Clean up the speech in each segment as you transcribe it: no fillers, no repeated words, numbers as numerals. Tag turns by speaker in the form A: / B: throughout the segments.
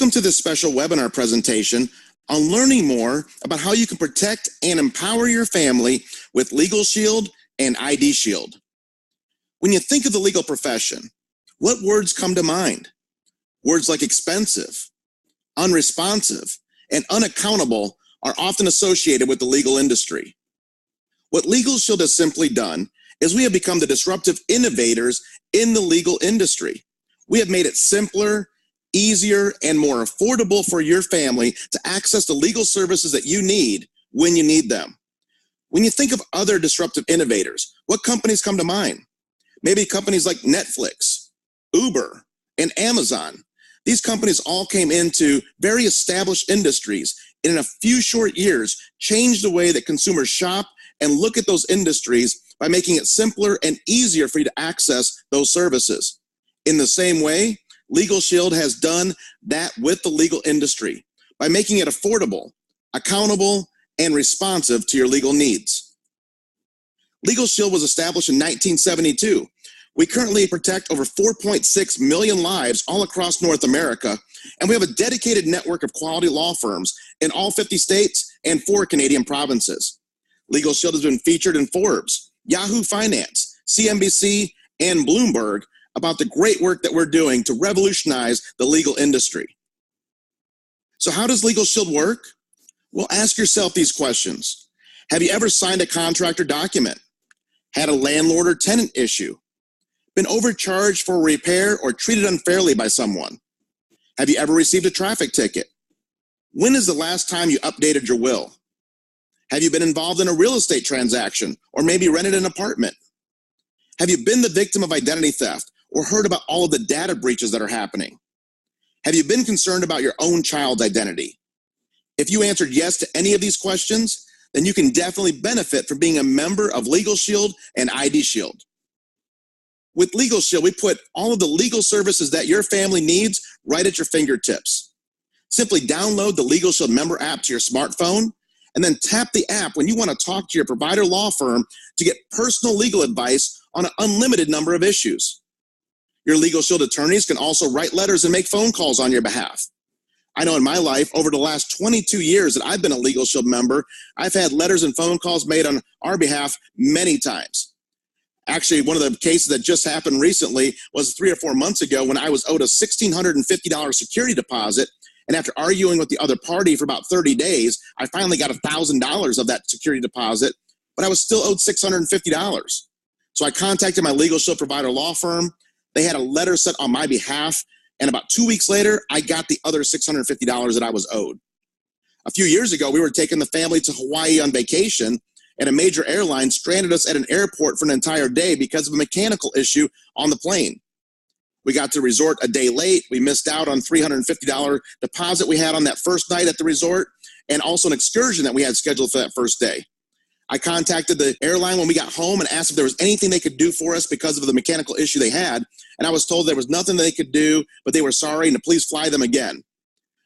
A: Welcome to this special webinar presentation on learning more about how you can protect and empower your family with Legal Shield and ID Shield. When you think of the legal profession, what words come to mind? Words like expensive, unresponsive, and unaccountable are often associated with the legal industry. What Legal Shield has simply done is we have become the disruptive innovators in the legal industry. We have made it simpler, easier, and more affordable for your family to access the legal services that you need when you need them. When you think of other disruptive innovators, what companies come to mind? Maybe companies like Netflix, Uber, and Amazon. These companies all came into very established industries and in a few short years changed the way that consumers shop and look at those industries by making it simpler and easier for you to access those services. In the same way, Legal Shield has done that with the legal industry by making it affordable, accountable, and responsive to your legal needs. Legal Shield was established in 1972. We currently protect over 4.6 million lives all across North America, and we have a dedicated network of quality law firms in all 50 states and 4 Canadian provinces. Legal Shield has been featured in Forbes, Yahoo Finance, CNBC, and Bloomberg about the great work that we're doing to revolutionize the legal industry. So how does Legal Shield work? Well, ask yourself these questions. Have you ever signed a contract or document? Had a landlord or tenant issue? Been overcharged for a repair or treated unfairly by someone? Have you ever received a traffic ticket? When is the last time you updated your will? Have you been involved in a real estate transaction or maybe rented an apartment? Have you been the victim of identity theft or heard about all of the data breaches that are happening? Have you been concerned about your own child's identity? If you answered yes to any of these questions, then you can definitely benefit from being a member of Legal Shield and ID Shield. With Legal Shield, we put all of the legal services that your family needs right at your fingertips. Simply download the Legal Shield member app to your smartphone and then tap the app when you want to talk to your provider law firm to get personal legal advice on an unlimited number of issues. Your Legal Shield attorneys can also write letters and make phone calls on your behalf. I know in my life, over the last 22 years that I've been a Legal Shield member, I've had letters and phone calls made on our behalf many times. Actually, one of the cases that just happened recently was 3 or 4 months ago when I was owed a $1,650 security deposit. And after arguing with the other party for about 30 days, I finally got $1,000 of that security deposit, but I was still owed $650. So I contacted my Legal Shield provider law firm. They had a letter sent on my behalf, and about 2 weeks later, I got the other $650 that I was owed. A few years ago, we were taking the family to Hawaii on vacation, and a major airline stranded us at an airport for an entire day because of a mechanical issue on the plane. We got to the resort a day late. We missed out on $350 deposit we had on that first night at the resort, and also an excursion that we had scheduled for that first day. I contacted the airline when we got home and asked if there was anything they could do for us because of the mechanical issue they had, and I was told there was nothing they could do, but they were sorry and to please fly them again.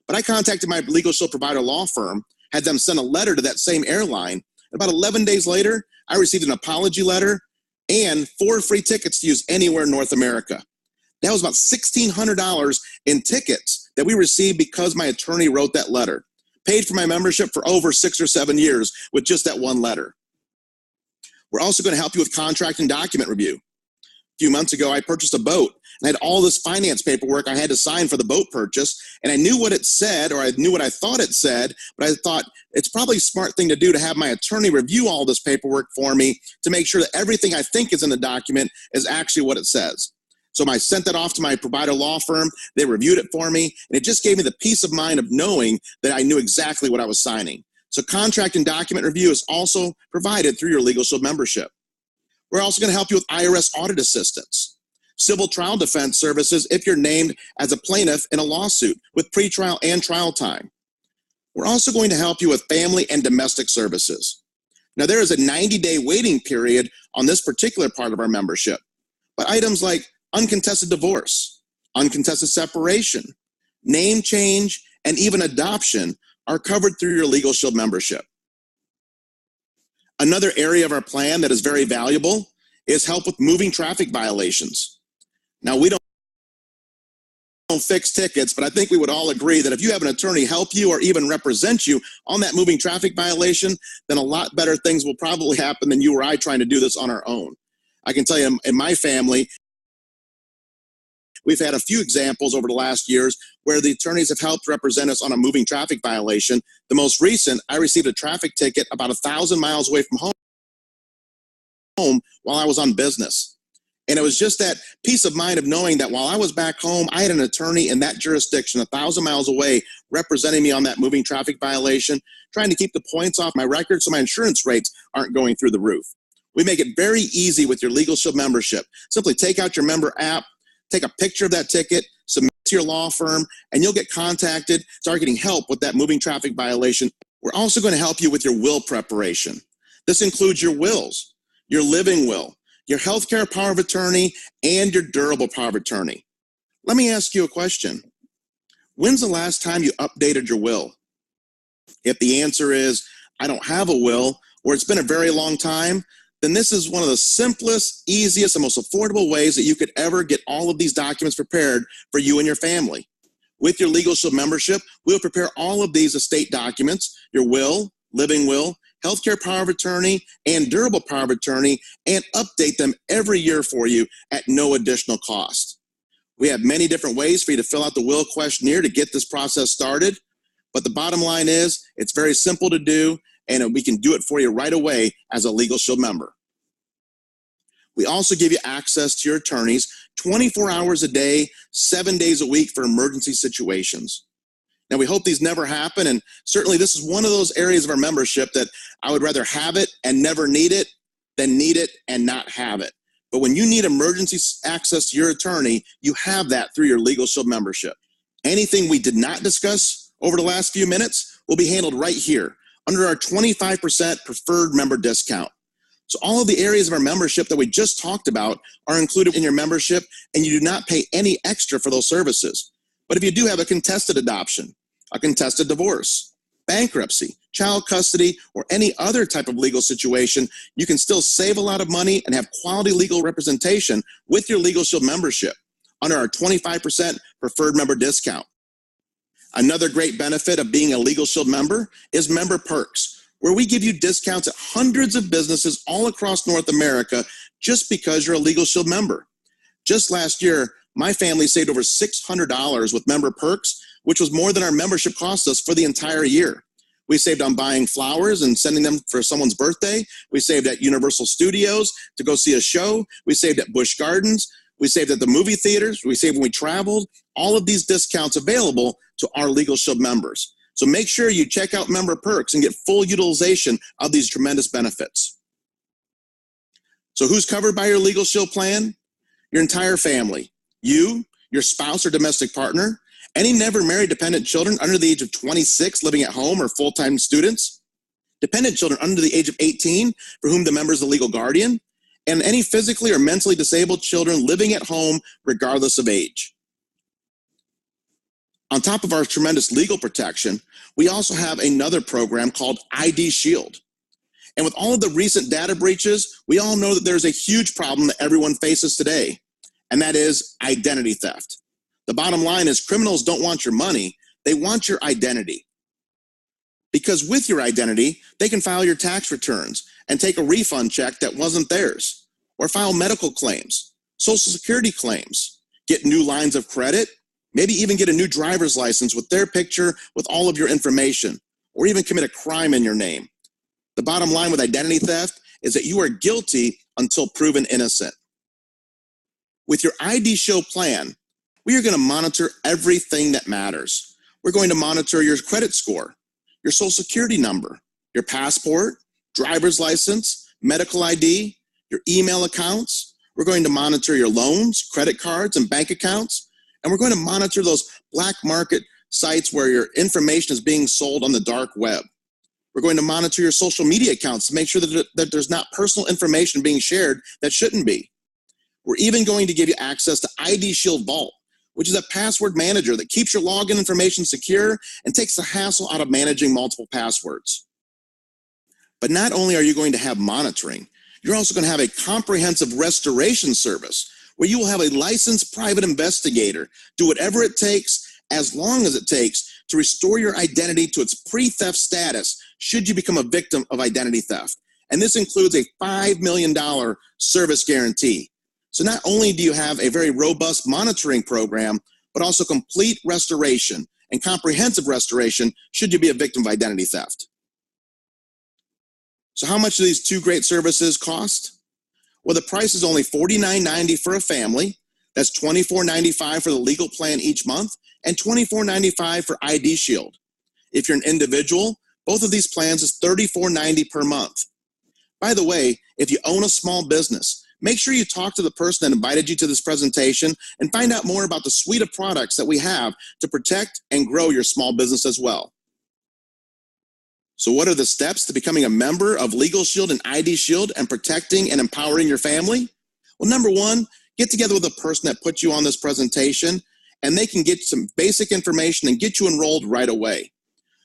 A: But I contacted my Legal Shield provider law firm, had them send a letter to that same airline. About 11 days later, I received an apology letter and 4 free tickets to use anywhere in North America. That was about $1,600 in tickets that we received because my attorney wrote that letter. Paid for my membership for over 6 or 7 years with just that one letter. We're also going to help you with contract and document review. A few months ago, I purchased a boat, and I had all this finance paperwork I had to sign for the boat purchase, and I knew what it said, or I knew what I thought it said, but I thought it's probably a smart thing to do to have my attorney review all this paperwork for me to make sure that everything I think is in the document is actually what it says. So I sent that off to my provider law firm. They reviewed it for me, and it just gave me the peace of mind of knowing that I knew exactly what I was signing. So contract and document review is also provided through your Legal Shield membership. We're also going to help you with IRS audit assistance, civil trial defense services if you're named as a plaintiff in a lawsuit with pretrial and trial time. We're also going to help you with family and domestic services. Now, there is a 90-day waiting period on this particular part of our membership, but items like uncontested divorce, uncontested separation, name change, and even adoption are covered through your Legal Shield membership. Another area of our plan that is very valuable is help with moving traffic violations. Now, we don't don't fix tickets, but I think we would all agree that if you have an attorney help you or even represent you on that moving traffic violation, then a lot better things will probably happen than you or I trying to do this on our own. I can tell you in my family, we've had a few examples over the last years where the attorneys have helped represent us on a moving traffic violation. The most recent, I received a traffic ticket about 1,000 miles away from home while I was on business. And it was just that peace of mind of knowing that while I was back home, I had an attorney in that jurisdiction 1,000 miles away representing me on that moving traffic violation, trying to keep the points off my record so my insurance rates aren't going through the roof. We make it very easy with your Legal Shield membership. Simply take out your member app, take a picture of that ticket, submit it to your law firm, and you'll get contacted, start getting help with that moving traffic violation. We're also going to help you with your will preparation. This includes your wills, your living will, your healthcare power of attorney, and your durable power of attorney. Let me ask you a question. When's the last time you updated your will? If the answer is, I don't have a will, or it's been a very long time, then this is one of the simplest, easiest, and most affordable ways that you could ever get all of these documents prepared for you and your family. With your Legal Shield membership, we'll prepare all of these estate documents, your will, living will, healthcare power of attorney, and durable power of attorney, and update them every year for you at no additional cost. We have many different ways for you to fill out the will questionnaire to get this process started, but the bottom line is it's very simple to do, and we can do it for you right away as a Legal Shield member. We also give you access to your attorneys 24 hours a day, 7 days a week for emergency situations. Now, we hope these never happen, and certainly this is one of those areas of our membership that I would rather have it and never need it than need it and not have it. But when you need emergency access to your attorney, you have that through your Legal Shield membership. Anything we did not discuss over the last few minutes will be handled right here under our 25% preferred member discount. So all of the areas of our membership that we just talked about are included in your membership, and you do not pay any extra for those services. But if you do have a contested adoption, a contested divorce, bankruptcy, child custody, or any other type of legal situation, you can still save a lot of money and have quality legal representation with your Legal Shield membership under our 25% preferred member discount. Another great benefit of being a Legal Shield member is member perks, where we give you discounts at hundreds of businesses all across North America just because you're a Legal Shield member. Just last year, my family saved over $600 with member perks, which was more than our membership cost us for the entire year. We saved on buying flowers and sending them for someone's birthday. We saved at Universal Studios to go see a show. We saved at Busch Gardens. We saved at the movie theaters. We saved when we traveled. All of these discounts available to our Legal Shield members. So make sure you check out member perks and get full utilization of these tremendous benefits. So who's covered by your Legal Shield plan? Your entire family. You, your spouse or domestic partner, any never married dependent children under the age of 26 living at home or full-time students, dependent children under the age of 18 for whom the member is the legal guardian, and any physically or mentally disabled children living at home regardless of age. On top of our tremendous legal protection, we also have another program called ID Shield. And with all of the recent data breaches, we all know that there's a huge problem that everyone faces today, and that is identity theft. The bottom line is criminals don't want your money, they want your identity. Because with your identity, they can file your tax returns and take a refund check that wasn't theirs, or file medical claims, Social Security claims, get new lines of credit, maybe even get a new driver's license with their picture with all of your information, or even commit a crime in your name. The bottom line with identity theft is that you are guilty until proven innocent. With your ID Shield plan, we are going to monitor everything that matters. We're going to monitor your credit score, your Social Security number, your passport, driver's license, medical ID, your email accounts. We're going to monitor your loans, credit cards, and bank accounts. And we're going to monitor those black market sites where your information is being sold on the dark web. We're going to monitor your social media accounts to make sure that there's not personal information being shared that shouldn't be. We're even going to give you access to ID Shield Vault, which is a password manager that keeps your login information secure and takes the hassle out of managing multiple passwords. But not only are you going to have monitoring, you're also going to have a comprehensive restoration service where you will have a licensed private investigator do whatever it takes, as long as it takes, to restore your identity to its pre-theft status should you become a victim of identity theft. And this includes a $5 million service guarantee. So not only do you have a very robust monitoring program, but also complete restoration and comprehensive restoration should you be a victim of identity theft. So how much do these two great services cost? Well, the price is only $49.90 for a family. That's $24.95 for the legal plan each month and $24.95 for ID Shield. If you're an individual, both of these plans is $34.90 per month. By the way, if you own a small business, make sure you talk to the person that invited you to this presentation and find out more about the suite of products that we have to protect and grow your small business as well. So what are the steps to becoming a member of Legal Shield and ID Shield and protecting and empowering your family? Well, number one, get together with the person that put you on this presentation, and they can get some basic information and get you enrolled right away.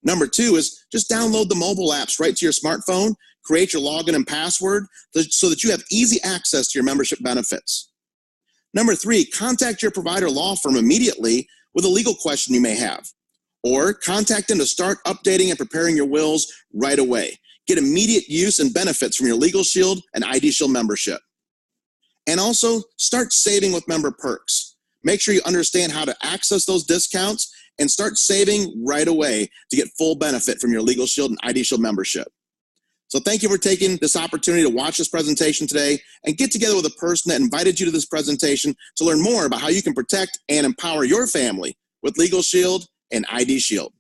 A: Number two is just download the mobile apps right to your smartphone, create your login and password so that you have easy access to your membership benefits. Number three, contact your provider law firm immediately with a legal question you may have, or contact them to start updating and preparing your wills right away. Get immediate use and benefits from your Legal Shield and ID Shield membership. And also start saving with member perks. Make sure you understand how to access those discounts and start saving right away to get full benefit from your Legal Shield and ID Shield membership. So thank you for taking this opportunity to watch this presentation today and get together with a person that invited you to this presentation to learn more about how you can protect and empower your family with Legal Shield and ID Shield.